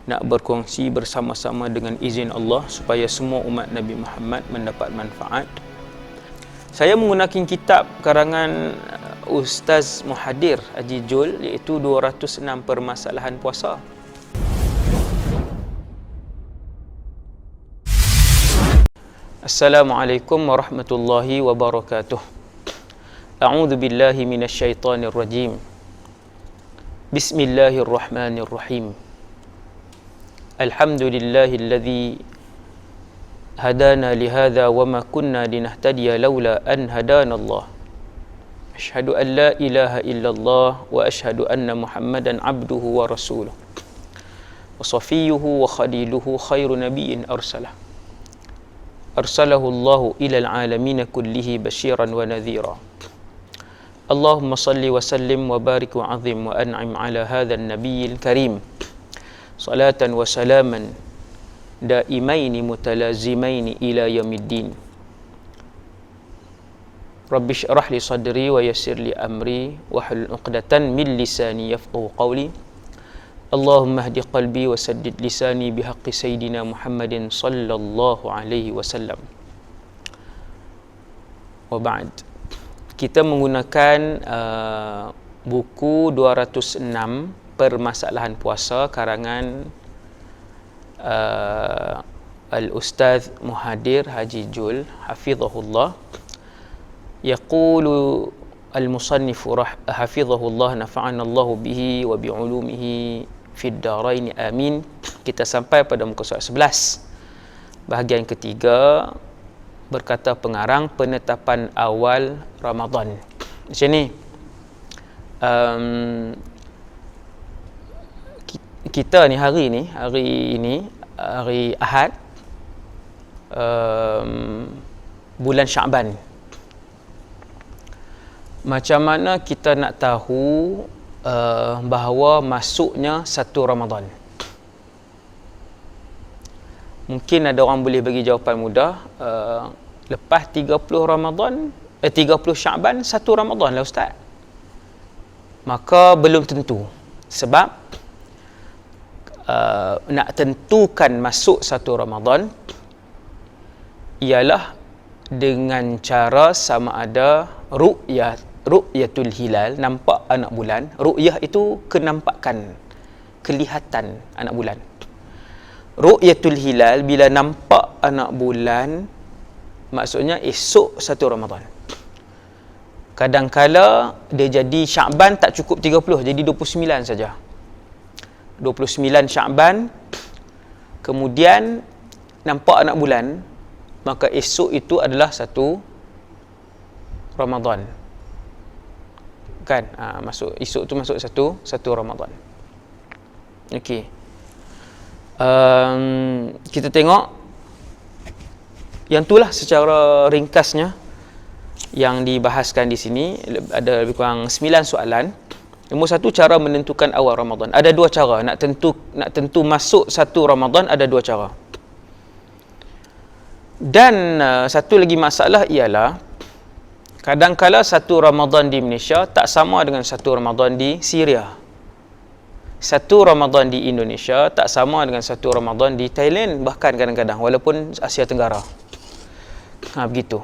nak berkongsi bersama-sama dengan izin Allah supaya semua umat Nabi Muhammad mendapat manfaat. Saya menggunakan kitab karangan Ustaz Muhadir Haji Jul, iaitu 206 permasalahan puasa. Assalamualaikum warahmatullahi wabarakatuh. A'udzu billahi minasyaitonir rajim. Bismillahirrahmanirrahim. Alhamdulillahilladzi hadana lihadza wama kunna linahtadiya laula an hadanallah. Asyhadu an la ilaha illallah wa asyhadu anna Muhammadan abduhu wa rasuluh. Wa safiyyuhu wa khaliluhu khairu nabiyyin arsalah. Arsalahu Allahu ilal alamin kullihi basyiran wa nadhira. Allahumma salli wa sallim wa barik wa azim wa an'im ala hadzal nabiyil karim. Salatan wa salaman daimaini mutalazimaini ila yaumiddin. Rabbi shrah li sadri wa yassir li amri wa hlul 'uqdatan min lisani yafqahu qawli. Allahumma hdi qalbi wa saddid lisani bihaqqi sayyidina Muhammadin sallallahu alaihi wasallam. Wa ba'd. Kita menggunakan buku 206 permasalahan puasa karangan Al-Ustaz Muhadir Haji Jul hafizahullah. Yaqulu al-musannifu hafizahullah nafa'ana Allah bihi wa bi'ulumihi fid darain amin. Kita sampai pada muka surat 11. Bahagian ketiga, berkata pengarang, penetapan awal Ramadan. Macam ni. Kita ni hari Ahad, bulan Syaban. Macam mana kita nak tahu bahawa masuknya satu Ramadan? Mungkin ada orang boleh bagi jawapan mudah. Lepas 30 Syaban, satu Ramadan lah Ustaz. Maka belum tentu. Sebab nak tentukan masuk satu Ramadan ialah dengan cara sama ada ru'yatul hilal, nampak anak bulan. Ru'yah itu kenampakan, kelihatan anak bulan. Ru'yatul hilal, bila nampak anak bulan, maksudnya esok satu Ramadan. Kadangkala dia jadi Syaban tak cukup 30, jadi 29 saja. 29 Syaban, kemudian nampak anak bulan, maka esok itu adalah satu Ramadan. Kan? Esok tu masuk satu Ramadan. Okey. Kita tengok yang itulah secara ringkasnya yang dibahaskan di sini. Ada lebih kurang 9 soalan. Nombor 1, cara menentukan awal Ramadan. Ada 2 cara nak tentu masuk satu Ramadan, ada 2 cara. Dan satu lagi masalah ialah kadangkala satu Ramadan di Malaysia tak sama dengan satu Ramadan di Syria. Satu Ramadan di Indonesia tak sama dengan satu Ramadan di Thailand, bahkan kadang-kadang walaupun Asia Tenggara. Begitu.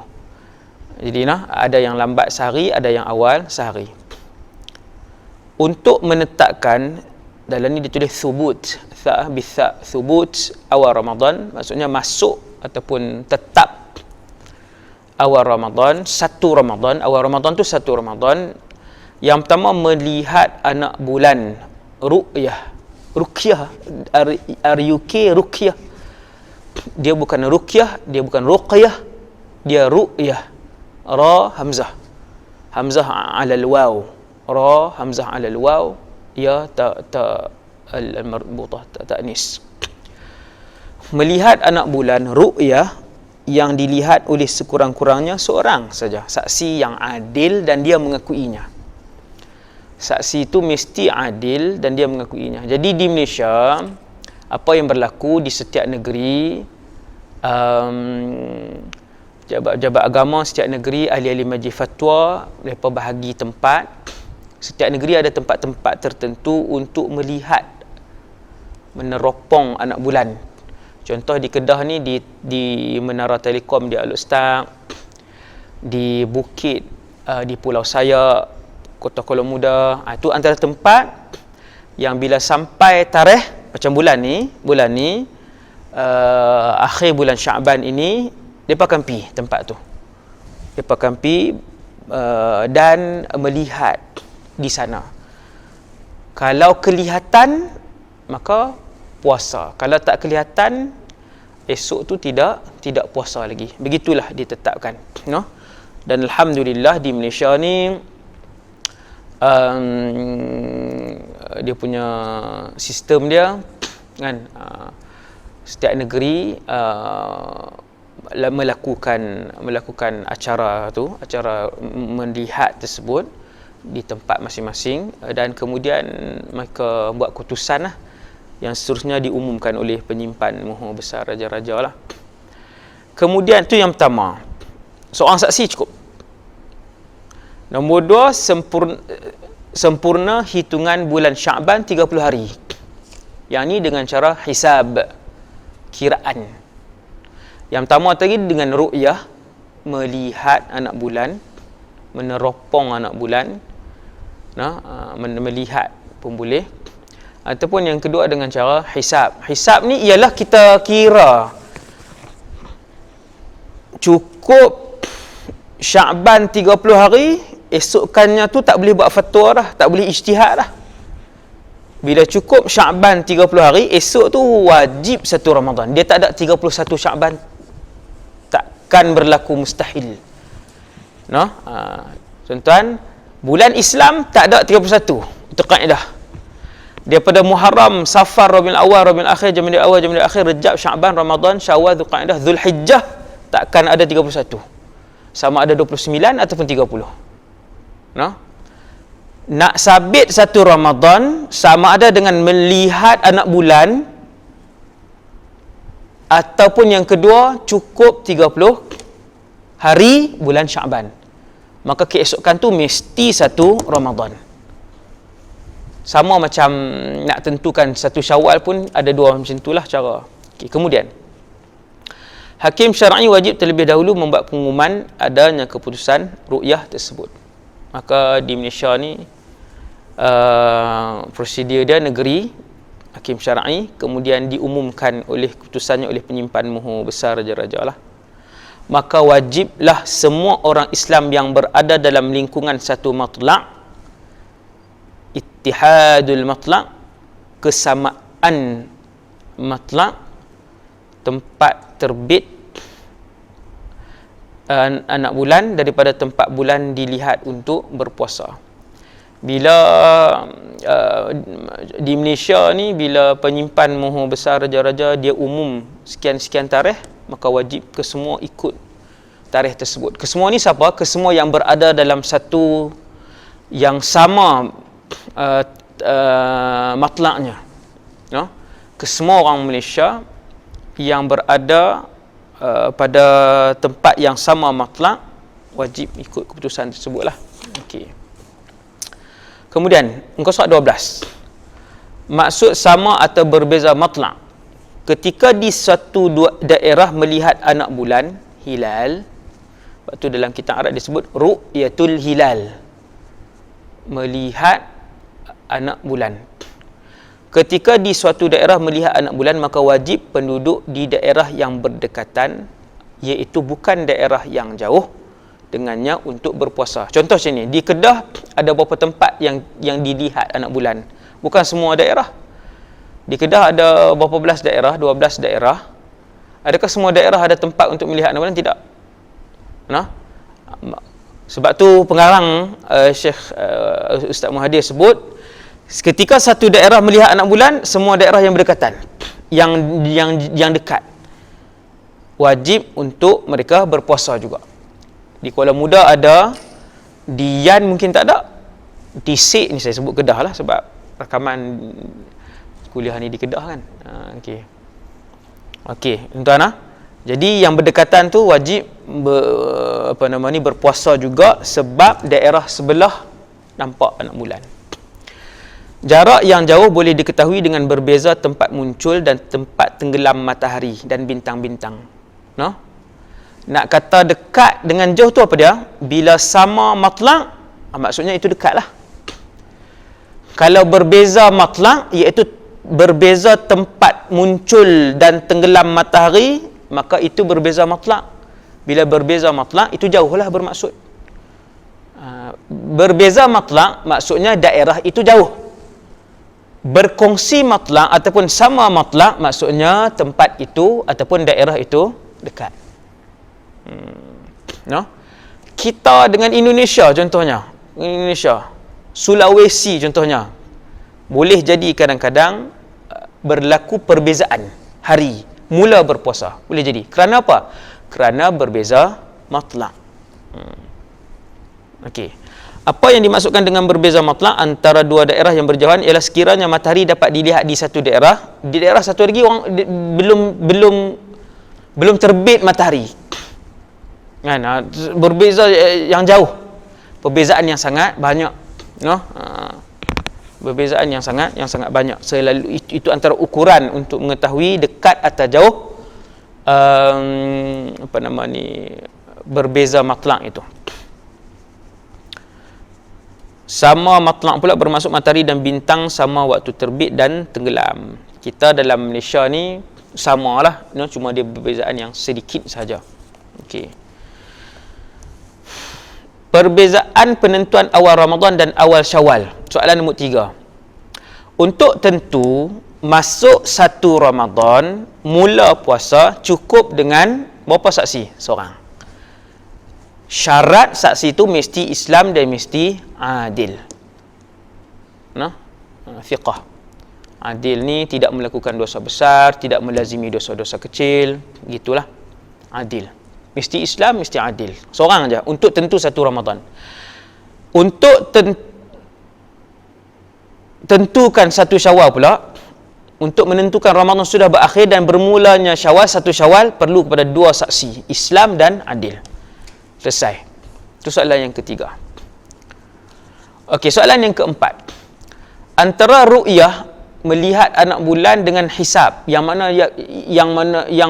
Jadi ada yang lambat sehari, ada yang awal sehari. Untuk menetapkan, dalam ni ditulis thubut, thubut awal Ramadan, maksudnya masuk ataupun tetap awal Ramadan, satu Ramadan. Awal Ramadan tu satu Ramadan. Yang pertama, melihat anak bulan, ruqyah, ruqyah. Dia bukan ruqyah, dia bukan ruqyah, dia ruqyah. Ra hamzah, hamzah alal waw, ra hamzah alal waw, ya ta al-marbutah, ta'nis. Melihat anak bulan, ru'yah, yang dilihat oleh sekurang-kurangnya seorang saja, saksi yang adil dan dia mengakuinya. Saksi itu mesti adil dan dia mengakuinya. Jadi di Malaysia, apa yang berlaku di setiap negeri, jabat-jabat agama setiap negeri, ahli-ahli majlis fatwa, mereka bahagi tempat. Setiap negeri ada tempat-tempat tertentu untuk melihat meneropong anak bulan. Contoh di Kedah ni, di Menara Telekom di Al-Ustaz, di Bukit, di Pulau Sayak, Kota Kuala Muda. Itu antara tempat yang bila sampai tarikh macam bulan ni akhir bulan Syaban ini, mereka akan pergi tempat tu. Mereka akan pergi dan melihat di sana. Kalau kelihatan, maka puasa. Kalau tak kelihatan, esok tu tidak puasa lagi. Begitulah ditetapkan, no? Dan alhamdulillah di Malaysia ni dia punya sistem dia kan, setiap negeri melakukan acara melihat tersebut di tempat masing-masing, dan kemudian mereka buat keputusan lah, yang seterusnya diumumkan oleh penyimpan Maha Besar Raja-Raja lah. Kemudian tu yang pertama, seorang saksi cukup. Nombor 2, sempurna hitungan bulan Syaban 30 hari. Yang ni dengan cara hisab, kiraan. Yang pertama tadi dengan ru'yah, melihat anak bulan, meneropong anak bulan, melihat pun boleh. Ataupun yang kedua dengan cara hisab. Hisab ni ialah kita kira cukup Syaban 30 hari, esokkannya tu tak boleh buat fatwa dah, tak boleh ijtihad dah. Bila cukup Syaban 30 hari, esok tu wajib 1 Ramadan. Dia tak ada 31 Syaban, takkan berlaku, mustahil. Tuan-tuan, bulan Islam tak ada 31. Itu kaedah. Daripada Muharram, Safar, Rabiul Awal, Rabiul Akhir, Jamadil Awal, Jamadil Akhir, Rejab, Syaban, Ramadan, Syawal, Dzulqa'dah, Dzulhijjah, takkan ada 31. Sama ada 29 ataupun 30. Nak sabit 1 Ramadan sama ada dengan melihat anak bulan, ataupun yang kedua cukup 30 hari bulan Syaban. Maka keesokan tu mesti 1 Ramadan. Sama macam nak tentukan 1 Syawal pun ada 2 macam itulah cara. Kemudian hakim syar'i wajib terlebih dahulu membuat pengumuman adanya keputusan ru'yah tersebut. Maka di Malaysia ni prosedur dia negeri, hakim syar'i, kemudian diumumkan oleh keputusannya oleh penyimpan Maha Besar Raja-Raja lah. Maka wajiblah semua orang Islam yang berada dalam lingkungan satu matla', ittihadul matla', kesamaan matla', tempat terbit anak bulan daripada tempat bulan dilihat untuk berpuasa. Bila di Malaysia ni, bila penyimpan Maha Besar Raja-Raja dia umum sekian-sekian tarikh, maka wajib kesemua ikut tarikh tersebut. Kesemua ni siapa? Kesemua yang berada dalam satu yang sama matlaknya. Kesemua orang Malaysia yang berada pada tempat yang sama matlak, wajib ikut keputusan tersebutlah. Okey. Kemudian muka surat 12. Maksud sama atau berbeza matlak. Ketika di suatu daerah melihat anak bulan hilal, waktu dalam kitab Arab disebut ru'yatul hilal, melihat anak bulan. Ketika di suatu daerah melihat anak bulan, maka wajib penduduk di daerah yang berdekatan, iaitu bukan daerah yang jauh dengannya, untuk berpuasa. Contoh macam ni, di Kedah ada beberapa tempat yang dilihat anak bulan. Bukan semua daerah. Di Kedah ada berapa belas daerah, 12 daerah. Adakah semua daerah ada tempat untuk melihat anak bulan? Tidak. Sebab tu pengarang Syekh Ustaz Muhadir sebut, ketika satu daerah melihat anak bulan, semua daerah yang berdekatan, yang dekat, wajib untuk mereka berpuasa juga. Di Kuala Muda ada, di Yan mungkin tak ada, di Sik ni saya sebut Kedah lah sebab rakaman kuliah ni di Kedah kan. Okey, tuan-tuan. Jadi yang berdekatan tu wajib berpuasa juga, sebab daerah sebelah nampak anak bulan. Jarak yang jauh boleh diketahui dengan berbeza tempat muncul dan tempat tenggelam matahari dan bintang-bintang. No? Nak kata dekat dengan jauh tu apa dia? Bila sama matlaq, maksudnya itu dekat lah. Kalau berbeza matlaq, iaitu berbeza tempat muncul dan tenggelam matahari, maka itu berbeza matlaq. Bila berbeza matlaq, itu jauh lah bermaksud. Berbeza matlaq, maksudnya daerah itu jauh. Berkongsi matlaq ataupun sama matlaq, maksudnya tempat itu ataupun daerah itu dekat. No? Kita dengan Indonesia contohnya, Indonesia, Sulawesi contohnya, boleh jadi kadang-kadang berlaku perbezaan hari mula berpuasa. Boleh jadi. Kerana apa? Kerana berbeza matlaq. Okey. Apa yang dimaksudkan dengan berbeza matlaq antara dua daerah yang berjauhan ialah sekiranya matahari dapat dilihat di satu daerah, di daerah satu lagi orang belum terbit matahari. Kan? Berbeza yang jauh. Perbezaan yang sangat banyak, no? Perbezaan yang sangat banyak. Selalu itu antara ukuran untuk mengetahui dekat atau jauh berbeza matlaq itu. Sama matlaq pula bermaksud matahari dan bintang sama waktu terbit dan tenggelam. Kita dalam Malaysia ni samalah, no? Cuma dia perbezaan yang sedikit saja. Okey. Perbezaan penentuan awal Ramadan dan awal Syawal. Soalan nombor 3. Untuk tentu masuk 1 Ramadan, mula puasa cukup dengan berapa saksi? Seorang. Syarat saksi itu mesti Islam dan mesti adil. Nah, fiqh. Adil ni tidak melakukan dosa besar, tidak melazimi dosa-dosa kecil, gitulah. Adil. Mesti Islam, mesti adil. Seorang aja untuk tentu 1 Ramadan. Untuk tentukan 1 Syawal pula, untuk menentukan Ramadan sudah berakhir dan bermulanya Syawal, 1 Syawal perlu kepada 2 saksi, Islam dan adil. Selesai. Itu soalan yang ketiga. Okey, soalan yang keempat. Antara ru'yah, melihat anak bulan dengan hisab, yang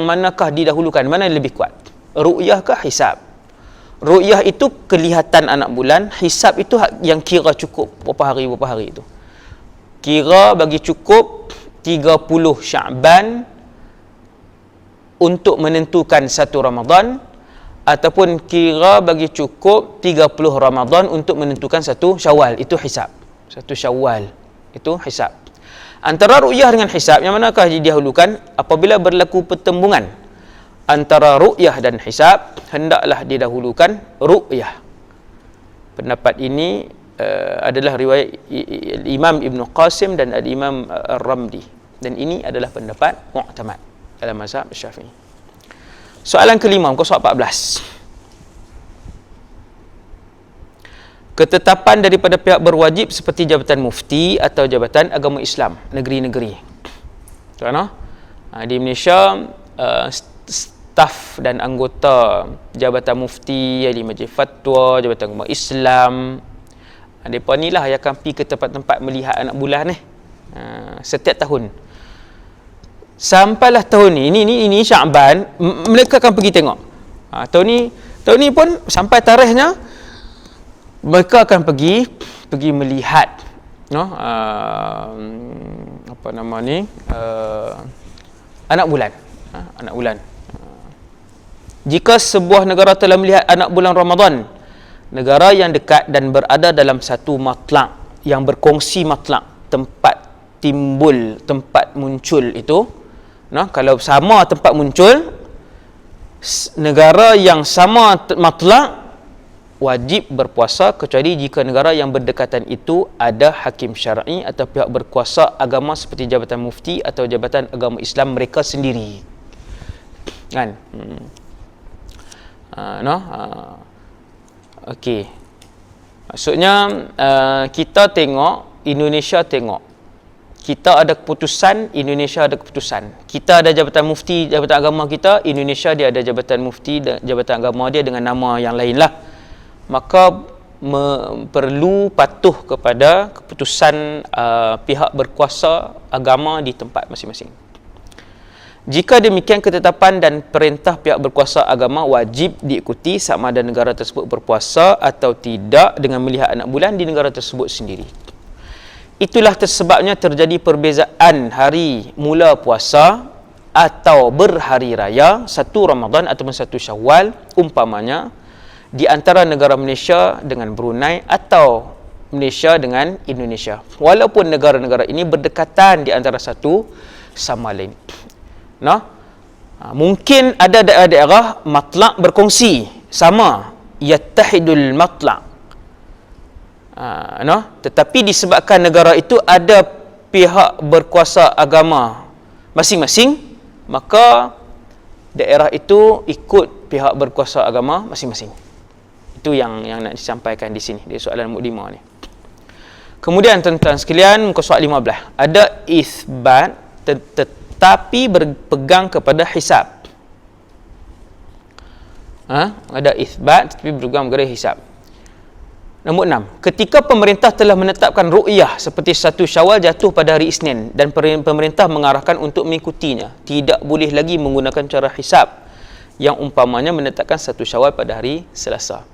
manakah didahulukan? Mana yang lebih kuat? Ru'yah ke hisab? Ru'yah itu kelihatan anak bulan, hisab itu yang kira cukup berapa hari itu. Kira bagi cukup 30 Sya'ban untuk menentukan 1 Ramadan, ataupun kira bagi cukup 30 Ramadan untuk menentukan 1 Syawal. Itu hisab. 1 Syawal itu hisab. Antara ru'yah dengan hisab, yang manakah didahulukan? Apabila berlaku pertembungan antara ru'yah dan hisab, hendaklah didahulukan ru'yah. Pendapat ini adalah riwayat Imam Ibn Qasim dan Imam Ar-Ramli, dan ini adalah pendapat mu'tamad dalam mazhab Syafi'i. Soalan kelima, muka surat 14. Ketetapan daripada pihak berwajib seperti Jabatan Mufti atau Jabatan Agama Islam negeri-negeri. Tuan, di Malaysia staf dan anggota Jabatan Mufti, Ahli Majlis Fatwa, Jabatan Agama Islam, mereka ni lah yang akan pergi ke tempat-tempat melihat anak bulan ni setiap tahun. Sampailah tahun ini Sya'ban, mereka akan pergi tengok. Tahun ni pun sampai tarikhnya mereka akan pergi melihat, no? Anak bulan. Anak bulan. Jika sebuah negara telah melihat anak bulan Ramadan, negara yang dekat dan berada dalam satu matlaq yang berkongsi matlaq, tempat timbul, tempat muncul itu, nah, kalau sama tempat muncul, negara yang sama matlaq wajib berpuasa, kecuali jika negara yang berdekatan itu ada hakim syar'i atau pihak berkuasa agama seperti Jabatan Mufti atau Jabatan Agama Islam mereka sendiri. Kan? Okey. Maksudnya kita tengok, Indonesia tengok. Kita ada keputusan, Indonesia ada keputusan. Kita ada Jabatan Mufti, Jabatan Agama kita, Indonesia dia ada Jabatan Mufti dan Jabatan Agama dia dengan nama yang lain lah. Maka perlu patuh kepada keputusan pihak berkuasa agama di tempat masing-masing. Jika demikian, ketetapan dan perintah pihak berkuasa agama wajib diikuti sama ada negara tersebut berpuasa atau tidak dengan melihat anak bulan di negara tersebut sendiri. Itulah sebabnya terjadi perbezaan hari mula puasa atau berhari raya 1 Ramadan ataupun 1 Syawal umpamanya di antara negara Malaysia dengan Brunei atau Malaysia dengan Indonesia, walaupun negara-negara ini berdekatan di antara satu sama lain. Mungkin ada daerah-daerah matlaq berkongsi sama, yattahidul matlaq, tetapi disebabkan negara itu ada pihak berkuasa agama masing-masing, maka daerah itu ikut pihak berkuasa agama masing-masing. Itu yang nak disampaikan di sini, di soalan nombor 5 ni. Kemudian tuan-tuan sekalian, muka soal 15, ada isbat tetapi berpegang kepada hisab. Ada isbat tetapi berpegang kepada hisab. Nombor 6, ketika pemerintah telah menetapkan ru'yah seperti 1 Syawal jatuh pada hari Isnin dan pemerintah mengarahkan untuk mengikutinya, tidak boleh lagi menggunakan cara hisab yang umpamanya menetapkan 1 Syawal pada hari Selasa.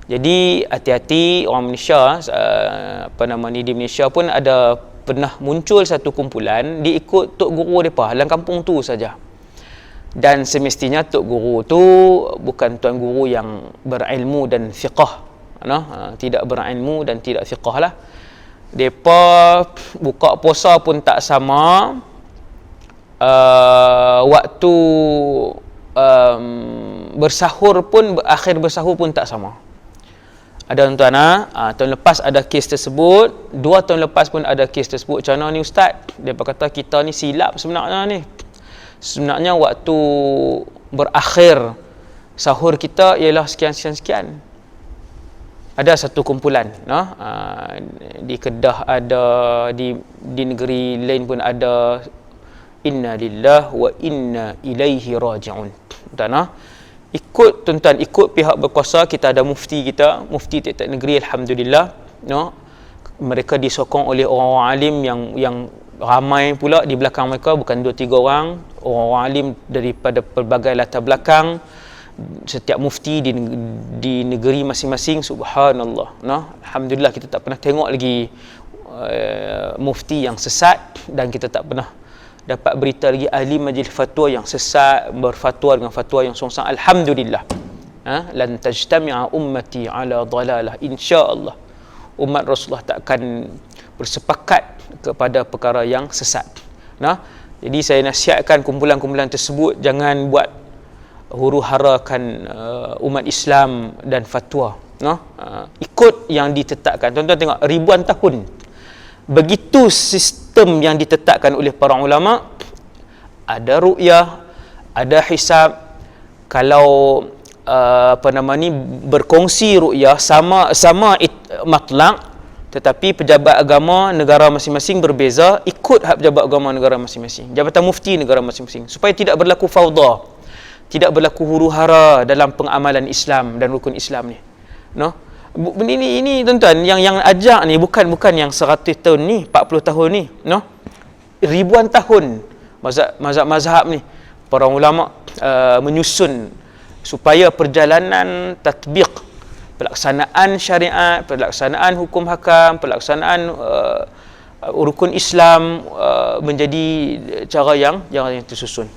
Jadi hati-hati orang Malaysia, di Malaysia pun ada pernah muncul satu kumpulan diikut tok guru mereka dalam kampung tu saja. Dan semestinya tok guru tu bukan tuan guru yang berilmu dan fiqah, tidak berilmu dan tidak fiqah lah. Mereka buka puasa pun tak sama, waktu bersahur pun, akhir bersahur pun tak sama. Ada tuan-tuan, tahun lepas ada kes tersebut, 2 tahun lepas pun ada kes tersebut. Macam mana ni ustaz? Dia berkata kita ni silap sebenarnya ni. Sebenarnya waktu berakhir sahur kita ialah sekian-sekian. Ada satu kumpulan, di Kedah ada, di negeri lain pun ada. Inna lillahi wa inna ilaihi raji'un. Tuan-tuan, ikut pihak berkuasa. Kita ada mufti kita, mufti tiap-tiap negeri, alhamdulillah, mereka disokong oleh orang-orang alim yang ramai pula di belakang mereka, bukan 2-3 orang alim daripada pelbagai latar belakang. Setiap mufti di negeri masing-masing, subhanallah, alhamdulillah, kita tak pernah tengok lagi mufti yang sesat, dan kita tak pernah dapat berita lagi ahli majlis fatwa yang sesat berfatwa dengan fatwa yang songsang. Alhamdulillah. Lan tajtami'a ummati ala dalalah. Insya-Allah umat Rasulullah tak akan bersepakat kepada perkara yang sesat. Jadi saya nasihatkan kumpulan-kumpulan tersebut jangan buat huru-harakan umat Islam dan fatwa. Ikut yang ditetapkan. Tuan-tuan tengok, ribuan tahun begitu sistem yang ditetapkan oleh para ulama. Ada ru'yah, ada hisab. Kalau berkongsi ru'yah sama matlaq, tetapi pejabat agama negara masing-masing berbeza, ikut hak pejabat agama negara masing-masing, jabatan mufti negara masing-masing, supaya tidak berlaku fauda, tidak berlaku huru-hara dalam pengamalan Islam dan rukun Islam ni. Ini tuan-tuan, yang ajak ni bukan yang 100 tahun ni, 40 tahun ni, ribuan tahun mazhab ni para ulama menyusun supaya perjalanan tatbiq, pelaksanaan syariat, pelaksanaan hukum hakam, pelaksanaan rukun Islam menjadi cara yang tersusun.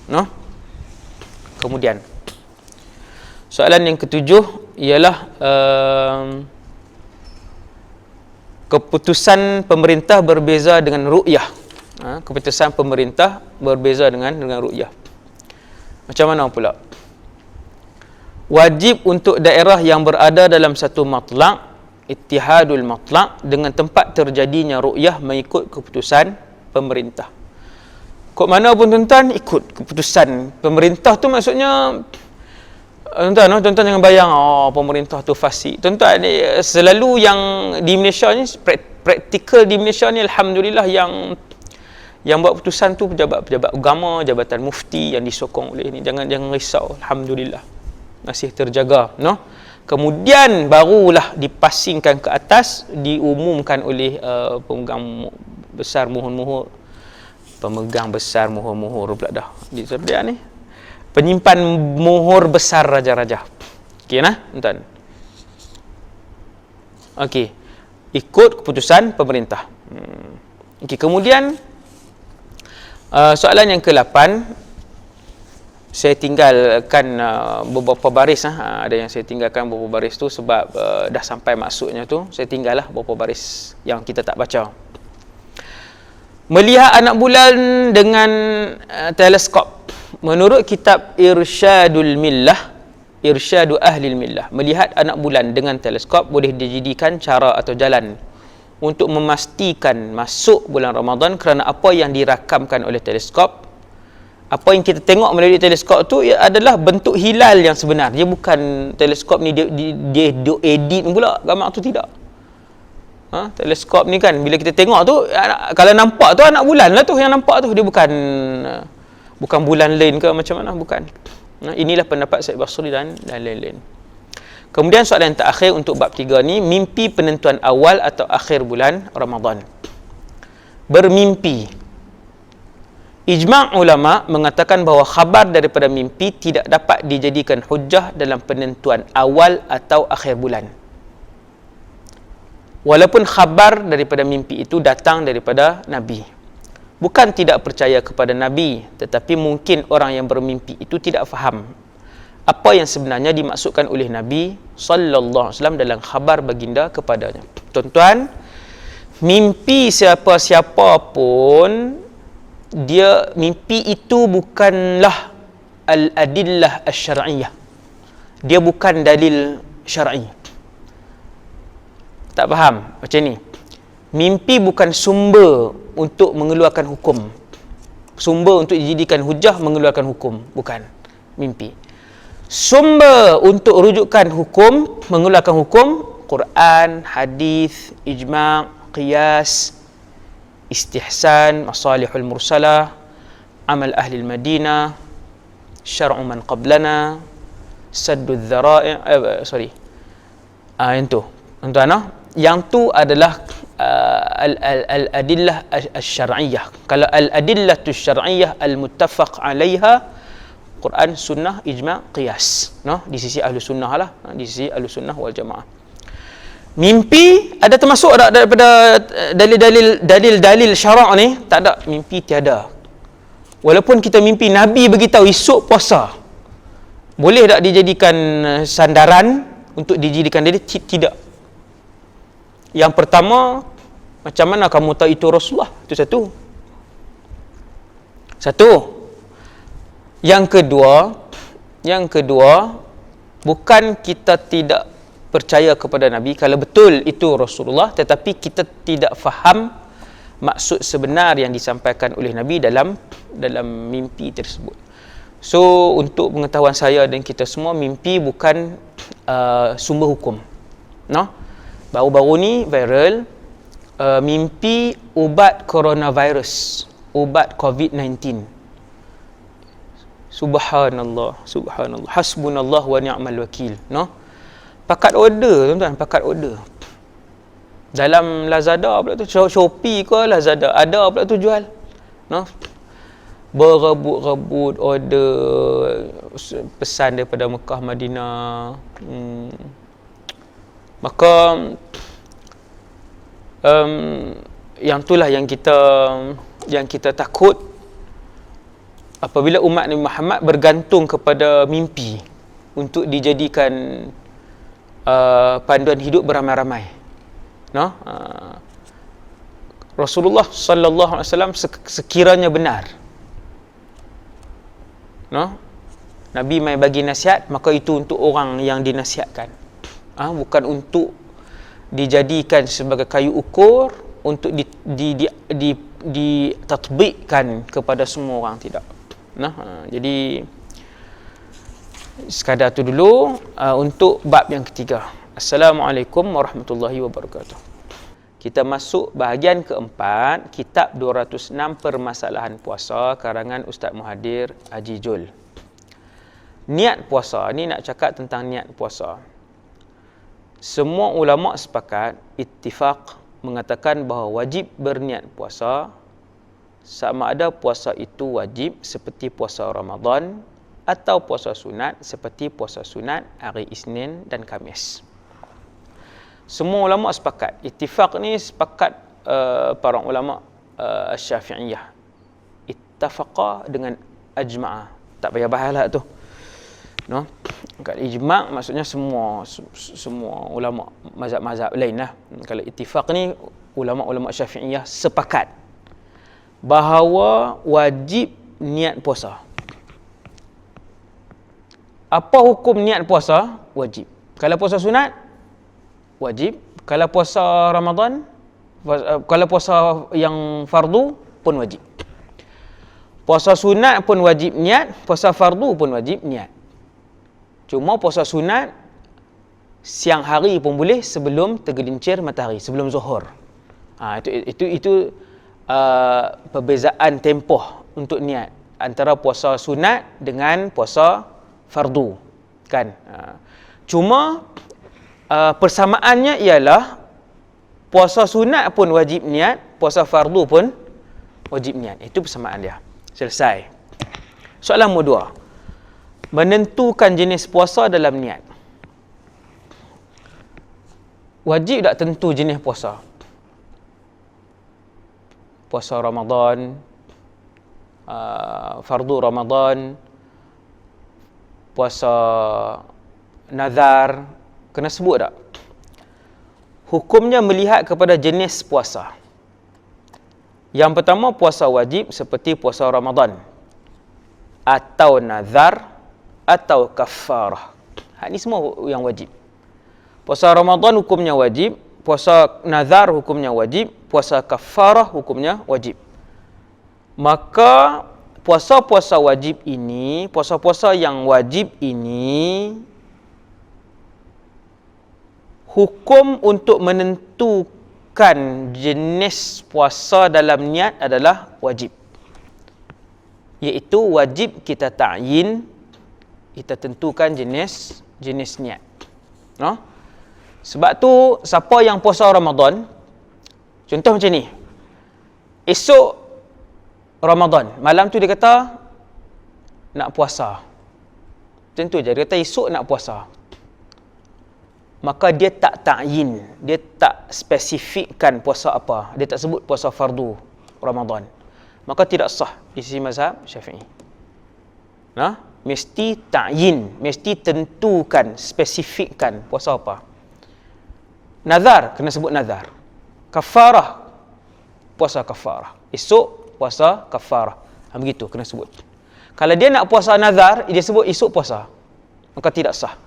Kemudian soalan yang ketujuh ialah keputusan pemerintah berbeza dengan ru'yah. Keputusan pemerintah berbeza dengan ru'yah. Macam mana pula? Wajib untuk daerah yang berada dalam satu matlaq, ittihadul matlaq, dengan tempat terjadinya ru'yah mengikut keputusan pemerintah. Kok mana pun tuan-tuan ikut keputusan pemerintah tu, maksudnya tuan-tuan jangan bayang pemerintah tu fasik. Tuan-tuan, selalu yang di Malaysia ni, praktikal di Malaysia ni, alhamdulillah, yang buat keputusan tu pejabat-pejabat agama, jabatan mufti yang disokong oleh ni. Jangan risau, alhamdulillah masih terjaga, Kemudian barulah dipasingkan ke atas, diumumkan oleh pemegang besar mohon-mohon, pemegang besar mohon-mohon pula dah. Di sebelah ni. Penyimpan mohor besar raja-raja. Okey nah, tuan. Okey. Ikut keputusan pemerintah. Okey, kemudian soalan yang ke-8, saya tinggalkan beberapa baris. Ada yang saya tinggalkan beberapa baris tu sebab dah sampai maksudnya tu. Saya tinggallah beberapa baris yang kita tak baca. Melihat anak bulan dengan teleskop. Menurut kitab Irsyadul Millah, Irsyadu Ahlil Millah, melihat anak bulan dengan teleskop boleh dijadikan cara atau jalan untuk memastikan masuk bulan Ramadan kerana apa yang dirakamkan oleh teleskop, apa yang kita tengok melalui teleskop tu adalah bentuk hilal yang sebenar. Dia bukan teleskop ni dia edit pula gambar tu, tidak. Teleskop ni kan bila kita tengok tu, kalau nampak tu anak bulan lah tu yang nampak tu, dia bukan bulan lain ke macam mana, bukan. Inilah pendapat Syed Basri dan lain-lain. Kemudian soalan yang terakhir untuk bab 3 ni, mimpi penentuan awal atau akhir bulan Ramadan. Bermimpi. Ijma' ulama mengatakan bahawa khabar daripada mimpi tidak dapat dijadikan hujjah dalam penentuan awal atau akhir bulan. Walaupun khabar daripada mimpi itu datang daripada Nabi. Bukan tidak percaya kepada Nabi, tetapi mungkin orang yang bermimpi itu tidak faham apa yang sebenarnya dimaksudkan oleh Nabi sallallahu alaihi wasallam dalam khabar baginda kepadanya. Tuan-tuan, mimpi siapa-siapa pun, dia mimpi itu bukanlah al-adillah asy-syar'iyyah. Dia bukan dalil syar'i. Tak faham macam ni. Mimpi bukan sumber untuk mengeluarkan hukum. Sumber untuk dijadikan hujah mengeluarkan hukum, bukan mimpi. Sumber untuk rujukan hukum, mengeluarkan hukum, Quran, hadis, ijma', qiyas, istihsan, masalihul mursalah, amal ahli Madinah, syar'u man qablana, saddud dhara'i', yang tu. Yang tu adalah al-adillah asy-syar'iyyah. Kalau al-adillah asy-syar'iyyah al-muttafaq 'alaiha, Quran, sunnah, ijma', qiyas. Di sisi ahli sunnah lah, di sisi ahli sunnah wal jamaah. Mimpi ada termasuk tak daripada dalil syarak ni? Tak ada, mimpi tiada. Walaupun kita mimpi Nabi beritahu esok puasa, boleh tak dijadikan sandaran untuk dijadikan dalil? Tidak. Yang pertama, macam mana kamu tahu itu Rasulullah? Itu satu. Yang kedua, bukan kita tidak percaya kepada Nabi kalau betul itu Rasulullah, tetapi kita tidak faham maksud sebenar yang disampaikan oleh Nabi dalam mimpi tersebut. So, untuk pengetahuan saya dan kita semua, mimpi bukan sumber hukum. Baru-baru ni viral mimpi ubat coronavirus, ubat COVID-19. Subhanallah, hasbunallah wa ni'mal wakil. Pakat order, tuan-tuan, pakat order. Dalam Lazada pula tu, Shopee ke Lazada, ada pula tu jual. Berebut-rebut order pesan daripada Mekah, Madinah. Maka yang itulah yang kita takut apabila umat Nabi Muhammad bergantung kepada mimpi untuk dijadikan panduan hidup beramai-ramai. Rasulullah sallallahu alaihi wasallam sekiranya benar, Nabi mai bagi nasihat, maka itu untuk orang yang dinasihatkan. Bukan untuk dijadikan sebagai kayu ukur untuk ditatbikkan kepada semua orang, tidak. Jadi sekadar tu dulu untuk bab yang ketiga. Assalamualaikum warahmatullahi wabarakatuh. Kita masuk bahagian keempat, kitab 206 permasalahan puasa karangan Ustaz Muhadir Haji Jul. Niat puasa ni nak cakap tentang niat puasa. semua ulama sepakat, ittifaq mengatakan bahawa wajib berniat puasa sama ada puasa itu wajib seperti puasa Ramadan atau puasa sunat seperti puasa sunat hari Isnin dan Khamis. Semua ulama sepakat. Ittifaq ni sepakat para ulama Syafi'iyah. Ittafaqa dengan ajma'a. Tak payah bahaslah tu. No? Kalau ijma' maksudnya semua ulama mazhab-mazhab lain lah. Kalau ittifaq ni ulama-ulama Syafi'iyah sepakat bahawa wajib niat puasa. Apa hukum niat puasa? Wajib. Kalau puasa sunat, wajib. Kalau puasa Ramadan, kalau puasa yang fardu pun wajib. Puasa sunat pun wajib niat, puasa fardu pun wajib niat. Cuma puasa sunat siang hari pun boleh sebelum tergelincir matahari, sebelum zuhur. Itu perbezaan tempoh untuk niat antara puasa sunat dengan puasa fardu, kan? Cuma persamaannya ialah puasa sunat pun wajib niat, puasa fardu pun wajib niat. Itu persamaan dia. Selesai. Soalan nombor 2. Menentukan jenis puasa dalam niat. Wajib tak tentu jenis puasa? Puasa Ramadan, fardu Ramadan, puasa nazar, kena sebut tak? Hukumnya melihat kepada jenis puasa. Yang pertama, puasa wajib seperti puasa Ramadan atau nazar atau kafarah. Ini semua yang wajib. Puasa Ramadan hukumnya wajib, puasa nazar hukumnya wajib, puasa kafarah hukumnya wajib. Maka puasa-puasa wajib ini, puasa-puasa yang wajib ini, hukum untuk menentukan jenis puasa dalam niat adalah wajib. Iaitu wajib kita ta'yin, kita tentukan jenis niat. No? Sebab tu siapa yang puasa Ramadan, contoh macam ni. Esok Ramadan, malam tu dia kata nak puasa. Tentu je dia kata esok nak puasa. Maka dia tak ta'yin, dia tak spesifikkan puasa apa. Dia tak sebut puasa fardu Ramadan. Maka tidak sah di sisi mazhab Syafi'i. Nah, mesti ta'yin, mesti tentukan, spesifikkan puasa apa. Nazar, kena sebut nazar. Kafarah, puasa kafarah. Esok puasa kafarah. Begitu, kena sebut. Kalau dia nak puasa nazar, dia sebut esok puasa, maka tidak sah.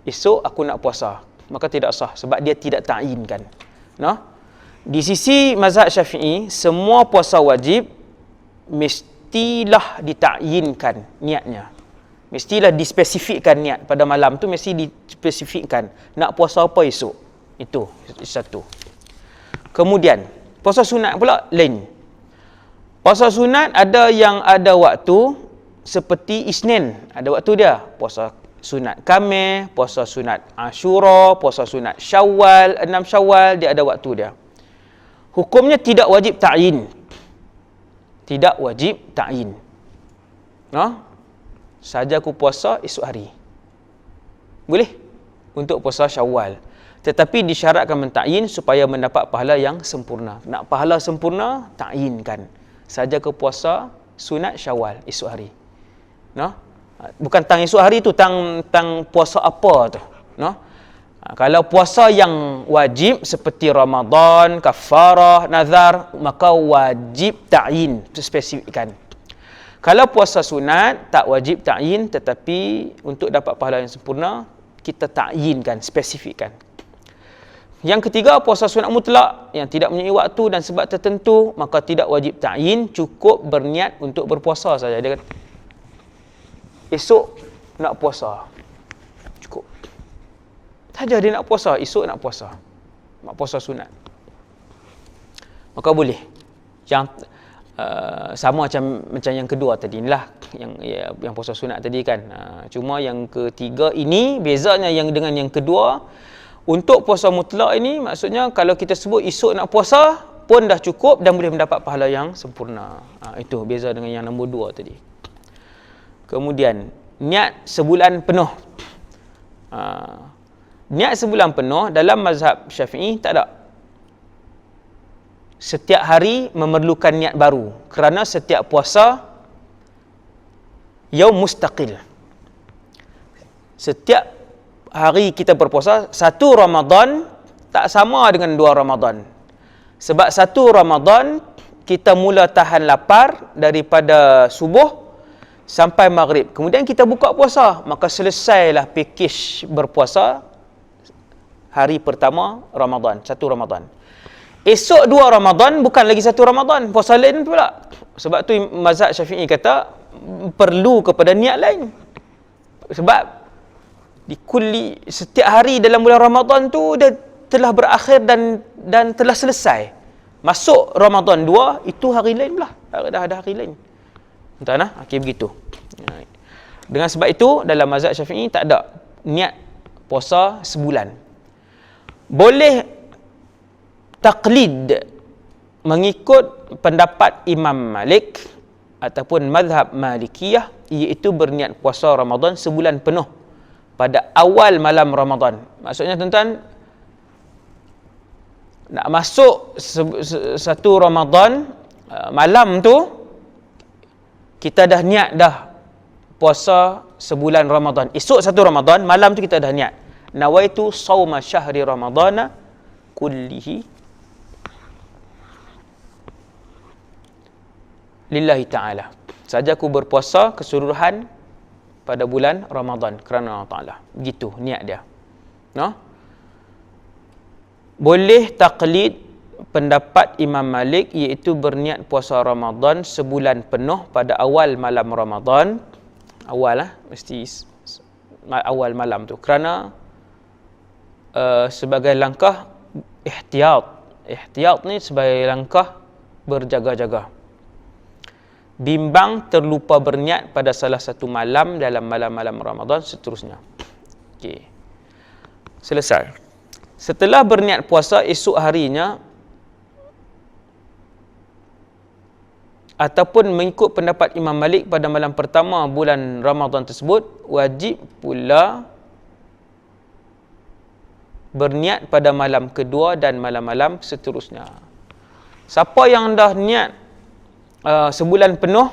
Esok aku nak puasa, maka tidak sah sebab dia tidak ta'yinkan. No? Di sisi mazhab Syafi'i, semua puasa wajib mestilah dita'yinkan niatnya. Mestilah dispesifikkan niat pada malam tu, mesti dispesifikkan nak puasa apa esok. Itu satu. Kemudian puasa sunat pula lain. Puasa sunat ada yang ada waktu seperti Isnin, ada waktu dia. Puasa sunat Khamis, puasa sunat Ashura, puasa sunat Syawal, 6 Syawal, dia ada waktu dia. Hukumnya tidak wajib ta'yin. Tidak wajib ta'yin. No? Saja aku puasa esok hari. Boleh untuk puasa Syawal. Tetapi disyaratkan mentakyin supaya mendapat pahala yang sempurna. Nak pahala sempurna, takyinkan. Saja ke puasa sunat Syawal esok hari. No? Bukan tang esok hari tu, tang puasa apa tu. No? Kalau puasa yang wajib seperti Ramadan, kafarah, nazar, maka wajib ta'yin, spesifikkan. Kalau puasa sunat, tak wajib ta'yin, tetapi untuk dapat pahala yang sempurna, kita ta'yinkan, spesifikkan. Yang ketiga, puasa sunat mutlak yang tidak mempunyai waktu dan sebab tertentu, maka tidak wajib ta'yin, cukup berniat untuk berpuasa saja. Dia kata, esok nak puasa. Cukup. Saja dia nak puasa, esok nak puasa. Nak puasa sunat. Maka boleh. Yang sama macam yang kedua tadi inilah, yang puasa sunat tadi kan. Cuma yang ketiga ini bezanya yang dengan yang kedua, Untuk puasa mutlak ini maksudnya kalau kita sebut esok nak puasa pun dah cukup dan boleh mendapat pahala yang sempurna. Itu beza dengan yang nombor 2 tadi. Kemudian niat sebulan penuh. Niat sebulan penuh dalam mazhab Syafi'i tak ada. Setiap hari memerlukan niat baru kerana setiap puasa yaum mustaqil. Setiap hari kita berpuasa, satu Ramadan tak sama dengan 2 Ramadan. Sebab satu Ramadan kita mula tahan lapar daripada subuh sampai maghrib. Kemudian kita buka puasa, maka selesailah pakej berpuasa hari pertama Ramadan, satu Ramadan. Esok 2 Ramadan bukan lagi satu Ramadan, puasa lain pula. Sebab tu mazhab Syafi'i kata perlu kepada niat lain. Sebab setiap hari dalam bulan Ramadan tu dia telah berakhir dan telah selesai. Masuk Ramadan 2 itu hari lain pula. Dah ada hari lain. Entah nah, okey begitu. Dengan sebab itu dalam mazhab Syafi'i tak ada niat puasa sebulan. Boleh taklid mengikut pendapat Imam Malik ataupun mazhab Malikiyah, iaitu berniat puasa Ramadan sebulan penuh pada awal malam Ramadan. Maksudnya tuan-tuan nak masuk satu Ramadan malam tu kita dah niat dah puasa sebulan Ramadan. Esok satu Ramadan malam tu kita dah niat nawaitu sauma syahri ramadana kullihi lillahi ta'ala. Saja aku berpuasa keseluruhan pada bulan Ramadan kerana Allah Ta'ala. Begitu niat dia. No? Boleh taklid pendapat Imam Malik, iaitu berniat puasa Ramadan sebulan penuh pada awal malam Ramadan. Awal mesti awal malam tu. Kerana sebagai langkah ihtiyat. Ihtiyat ni sebagai langkah berjaga-jaga. Bimbang terlupa berniat pada salah satu malam dalam malam-malam Ramadan seterusnya. Okey. Selesai. Setelah berniat puasa esok harinya ataupun mengikut pendapat Imam Malik pada malam pertama bulan Ramadan tersebut, wajib pula berniat pada malam kedua dan malam-malam seterusnya. Siapa yang dah niat sebulan penuh,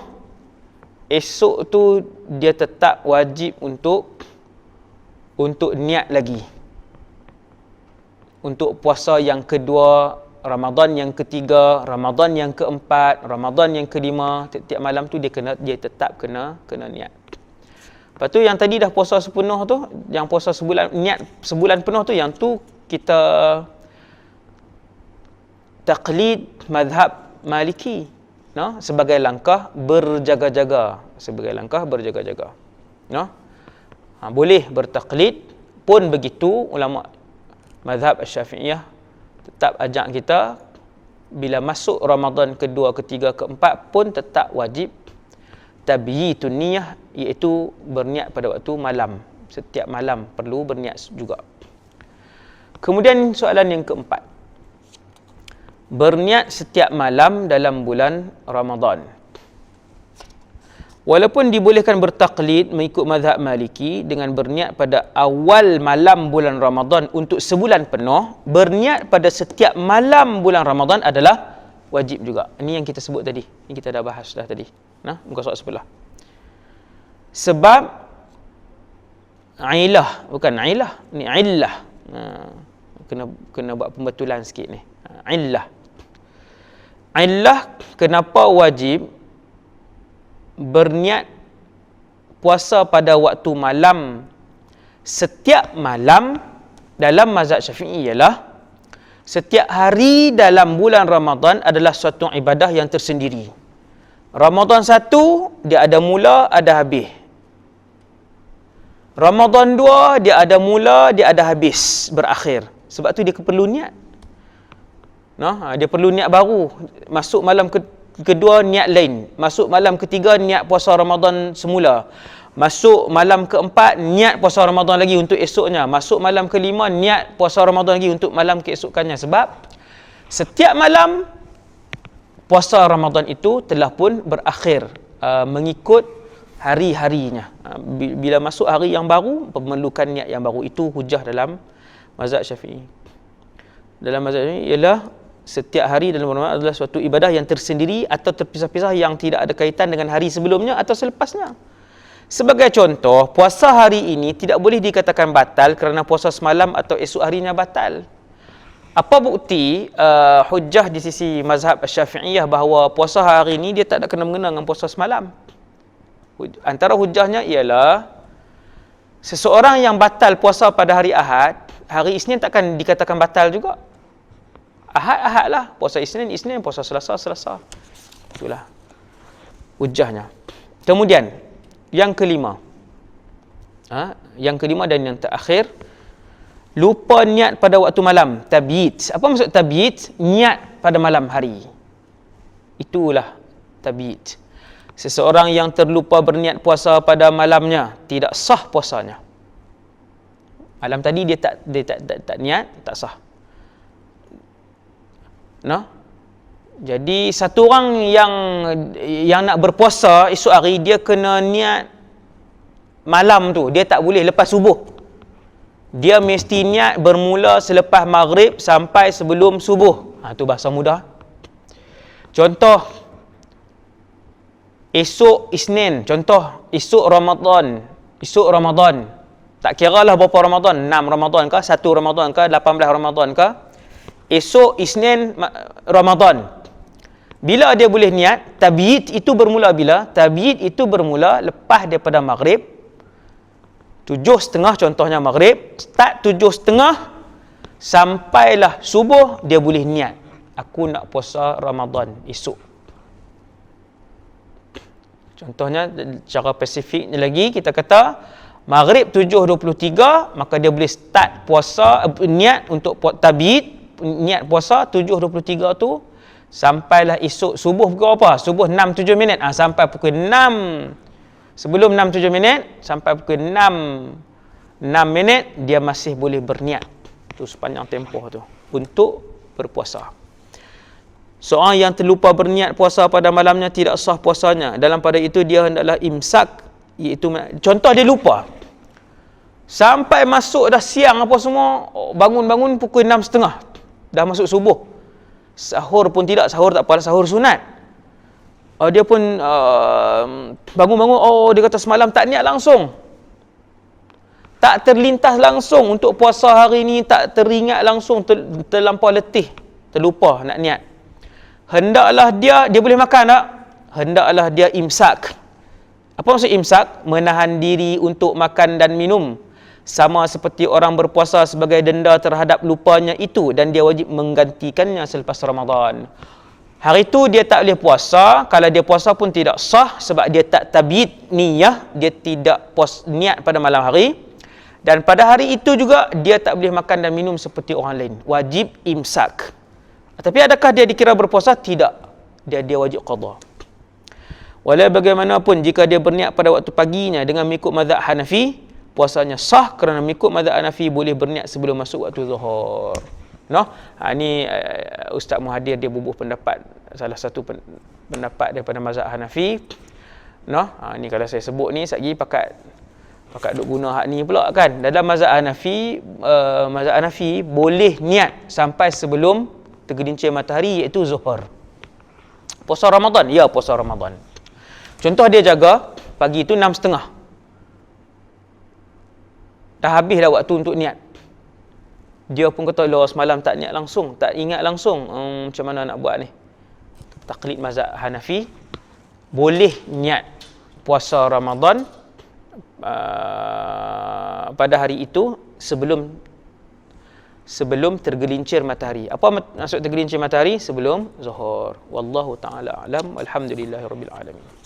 esok tu dia tetap wajib untuk niat lagi untuk puasa yang kedua, Ramadan yang ketiga, Ramadan yang keempat, Ramadan yang kelima. Tiap malam tu dia tetap kena niat. Lepas tu yang tadi dah puasa sepenuh tu, yang puasa sebulan, niat sebulan penuh tu, yang tu kita taklid mazhab Maliki, no? Sebagai langkah berjaga-jaga, no? Boleh bertaklid pun begitu. Ulama mazhab Syafi'iyah tetap ajak kita bila masuk Ramadan kedua, ketiga, keempat pun tetap wajib tabyitun niyah, iaitu berniat pada waktu malam. Setiap malam perlu berniat juga. Kemudian soalan yang keempat, berniat setiap malam dalam bulan Ramadan. Walaupun dibolehkan bertaklid mengikut mazhab Maliki dengan berniat pada awal malam bulan Ramadan untuk sebulan penuh, berniat pada setiap malam bulan Ramadan adalah wajib juga. Ini yang kita sebut tadi, yang kita dah bahas dah tadi. Nah, muka surat sebelah. Sebab ilah, bukan ilah, ni illah. Kena buat pembetulan sikit ni. Illah. Illah kenapa wajib berniat puasa pada waktu malam setiap malam dalam mazhab Syafi'i ialah setiap hari dalam bulan Ramadan adalah suatu ibadah yang tersendiri. Ramadan 1 dia ada mula, ada habis. Ramadan 2 dia ada mula, dia ada habis, berakhir. Sebab tu dia perlu niat. Dia perlu niat baru. Masuk malam kedua niat lain, masuk malam ketiga niat puasa Ramadan semula, Masuk malam keempat, niat puasa Ramadan lagi untuk esoknya. Masuk malam kelima, niat puasa Ramadan lagi untuk malam keesokannya. Sebab setiap malam puasa Ramadan itu telah pun berakhir mengikut hari-harinya. Bila masuk hari yang baru, memerlukan niat yang baru. Itu hujah dalam mazhab Syafi'i. Dalam mazhab Syafi'i ialah setiap hari dalam Ramadan adalah suatu ibadah yang tersendiri atau terpisah-pisah yang tidak ada kaitan dengan hari sebelumnya atau selepasnya. Sebagai contoh, puasa hari ini tidak boleh dikatakan batal kerana puasa semalam atau esok harinya batal. Apa bukti hujah di sisi mazhab Syafi'iyah bahawa puasa hari ini dia tak ada kena-mengena dengan puasa semalam? Antara hujahnya ialah seseorang yang batal puasa pada hari Ahad, hari Isnin takkan dikatakan batal juga. Ahad lah, puasa Isnin, puasa Selasa. Itulah hujahnya. Kemudian yang kelima, dan yang terakhir, lupa niat pada waktu malam, tabyid. Apa maksud tabyid? Niat pada malam hari. Itulah tabyid. Seseorang yang terlupa berniat puasa pada malamnya, tidak sah puasanya. Malam tadi dia tak niat, tak sah. Jadi satu orang yang nak berpuasa esok hari, dia kena niat malam tu. Dia tak boleh lepas subuh. Dia mesti niat bermula selepas maghrib sampai sebelum subuh. Tu bahasa mudah. Contoh, esok Isnin. Contoh, esok Ramadan. Tak kira lah berapa Ramadan. 6 Ramadan ke, 1 Ramadan ke, 18 Ramadan ke. Esok Isnin Ramadan. Bila dia boleh niat, tabyid itu bermula bila? Tabyid itu bermula lepas daripada maghrib. 7.30 contohnya maghrib. Start 7.30 sampailah subuh, dia boleh niat. Aku nak puasa Ramadan esok. Contohnya, cara spesifiknya lagi, kita kata maghrib 7.23, maka dia boleh start puasa, niat untuk tabyid, niat puasa 7.23 tu, sampailah esok subuh pukul apa? Subuh 6-7 minit. Sampai pukul 6. Sebelum 6-7 minit, sampai pukul 6 minit, dia masih boleh berniat. Itu sepanjang tempoh tu. Untuk berpuasa. Seorang yang terlupa berniat puasa pada malamnya, tidak sah puasanya. Dalam pada itu, dia hendaklah imsak. Iaitu, contoh dia lupa. Sampai masuk dah siang apa semua, bangun-bangun pukul 6.30. Dah masuk subuh. Sahur pun tidak, sahur tak apa, sahur sunat. Dia pun bangun-bangun, dia kata semalam tak niat langsung. Tak terlintas langsung untuk puasa hari ni, tak teringat langsung, terlampau letih, terlupa nak niat. Hendaklah dia boleh makan tak? Hendaklah dia imsak. Apa maksud imsak? Menahan diri untuk makan dan minum. Sama seperti orang berpuasa sebagai denda terhadap lupanya itu, dan dia wajib menggantikannya selepas Ramadan. Hari itu dia tak boleh puasa. Kalau dia puasa pun tidak sah sebab dia tak tabyid niyah, dia tidak niat pada malam hari. Dan pada hari itu juga dia tak boleh makan dan minum seperti orang lain. Wajib imsak. Tapi adakah dia dikira berpuasa? Tidak. Dia wajib qada. Walau bagaimanapun, jika dia berniat pada waktu paginya dengan mengikut mazhab Hanafi, puasanya sah kerana mengikut mazhab Hanafi boleh berniat sebelum masuk waktu zuhur. Ini Ustaz Muhadir dia bubuh pendapat, salah satu pendapat daripada mazhab Hanafi. Ni kalau saya sebut ni satgi pakat duk guna hak ni pula kan. Dalam mazhab Hanafi boleh niat sampai sebelum tergelincir matahari, iaitu zuhur. Puasa Ramadan, ya puasa Ramadan. Contoh dia jaga pagi tu 6.30. Dah habis dah waktu untuk niat. Dia pun kata, semalam tak niat langsung, tak ingat langsung. Macam mana nak buat ni? Taklid mazhab Hanafi, boleh niat puasa Ramadan pada hari itu sebelum tergelincir matahari. Apa maksud tergelincir matahari? Sebelum zuhur. Wallahu ta'ala alam. Alhamdulillahirabbil alamin.